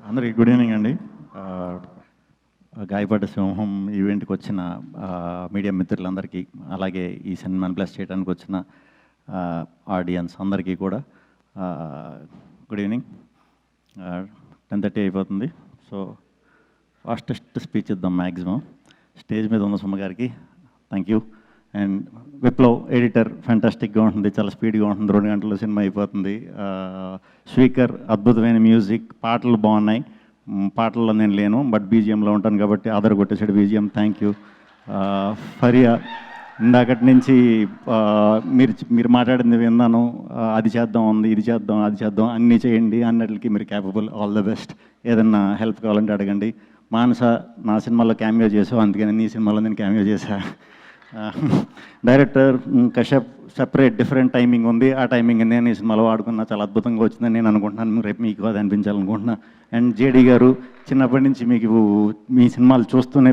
అందరికీ good evening అండి. గాయపడ్డ సింహం ఈవెంట్కి వచ్చిన మీడియా మిత్రులందరికీ, అలాగే ఈ సినిమాని బ్లెస్ చేయడానికి వచ్చిన ఆడియన్స్ అందరికీ కూడా గుడ్ ఈవినింగ్. 10:30 అయిపోతుంది. సో ఫాస్టెస్ట్ స్పీచ్ ఇద్దాం మ్యాక్సిమం. స్టేజ్ మీద ఉన్న సుమ్మ గారికి thank you. And Viplav editor ఫ్యాంటాస్టిక్గా ఉంటుంది, చాలా స్పీడ్గా ఉంటుంది, 2 గంటల్లో సినిమా అయిపోతుంది. స్పీకర్ అద్భుతమైన మ్యూజిక్, పాటలు బాగున్నాయి. పాటల్లో నేను లేను, బట్ బీజిఎంలో ఉంటాను కాబట్టి ఆధార్ కొట్టేసాడు బీజిఎం. Thank you. ఫరియా, ఇందాకటి నుంచి మీరు మాట్లాడింది విన్నాను. అది చేద్దాం ఉంది, ఇది చేద్దాం, అది చేద్దాం, అన్నీ చేయండి అన్నట్లకి మీరు క్యాపబుల్. All the best. ఏదన్నా హెల్ప్ కావాలంటే అడగండి. మానస, నా సినిమాలో క్యామియో చేసావు, అందుకని నీ సినిమాలో నేను క్యామియో చేశా. Director Kashyap, separate different timing ఉంది. ఆ టైమింగ్ నేను ఈ సినిమాలో వాడుకున్నా, చాలా అద్భుతంగా వచ్చిందని నేను అనుకుంటున్నాను. రేపు మీకు అది అనిపించాలనుకుంటున్నా. అండ్ జేడీ గారు, చిన్నప్పటి నుంచి మీకు మీ సినిమాలు చూస్తూనే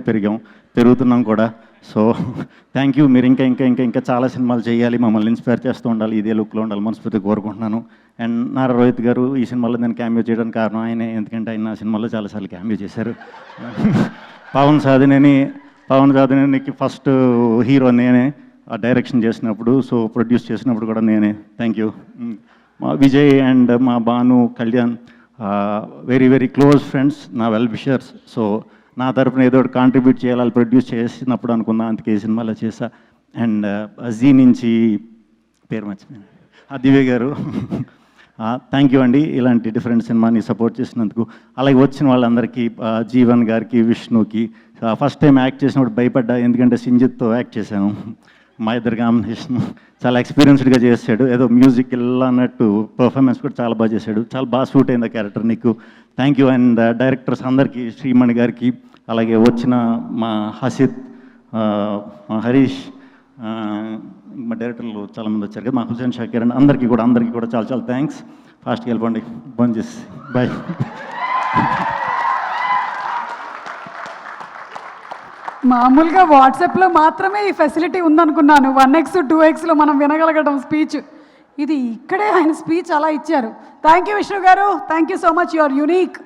పెరుగుతున్నాం కూడా. So thank you. మీరు ఇంకా ఇంకా ఇంకా ఇంకా చాలా సినిమాలు చేయాలి, మమ్మల్ని ఇన్స్పైర్ చేస్తూ ఉండాలి, ఇదే లుక్లో ఉండాలి మనస్ఫూర్తిగా కోరుకుంటున్నాను. అండ్ నారా రోహిత్ గారు, ఈ సినిమాలో నేను క్యామియో చేయడానికి కారణం ఆయనే, ఎందుకంటే ఆయన నా సినిమాలో చాలాసార్లు క్యామియో చేశారు. పవన్ సాధినేనికి ఫస్ట్ హీరో నేనే, డైరెక్షన్ చేసినప్పుడు, సో ప్రొడ్యూస్ చేసినప్పుడు కూడా నేనే. Thank you. మా విజయ్ అండ్ మా Bhanu, Kalyan very very close friends, నా వెల్ విషర్స్. సో నా తరపున ఏదో ఒకటి కాంట్రిబ్యూట్ చేయాలి, ప్రొడ్యూస్ చేసినప్పుడు అనుకున్నా, అందుకే ఈ సినిమాలో చేశా. అండ్ జీ నుంచి పేరు మర్చిపోయాను, దివ్య గారు, థ్యాంక్ యూ అండి, ఇలాంటి డిఫరెంట్ సినిమాని సపోర్ట్ చేసినందుకు. అలాగే వచ్చిన వాళ్ళందరికీ, జీవన్ గారికి, విష్ణుకి. ఫస్ట్ టైం యాక్ట్ చేసినప్పుడు భయపడ్డా, ఎందుకంటే సింజిత్తో యాక్ట్ చేశాను. మా ఇద్దరు కాంబినేషన్, చాలా ఎక్స్పీరియన్స్డ్గా చేశాడు. ఏదో మ్యూజిక్ ఇలా అన్నట్టు పర్ఫార్మెన్స్ కూడా చాలా బాగా చేశాడు. చాలా బాగా సూట్ అయింది ఆ క్యారెక్టర్ నీకు. Thank you. అండ్ డైరెక్టర్స్ అందరికీ, శ్రీమణి గారికి, అలాగే వచ్చిన మా హసిత్, మా హరీష్, మా డైరెక్టర్లు చాలామంది వచ్చారు కదా, మా హుసేన్ షాకీర్ అండ్ అందరికీ కూడా చాలా చాలా థ్యాంక్స్. ఫాస్ట్గా వెళ్ళిపోండి, బంద్ చేసి బాయ్. మామూలుగా వాట్సాప్లో మాత్రమే ఈ ఫెసిలిటీ ఉందనుకున్నాను. 1x 2xలో మనం వినగలగడం స్పీచ్. ఇది ఇక్కడే ఆయన స్పీచ్ అలా ఇచ్చారు. థ్యాంక్ యూ విష్ణు గారు, thank you so much, you are unique.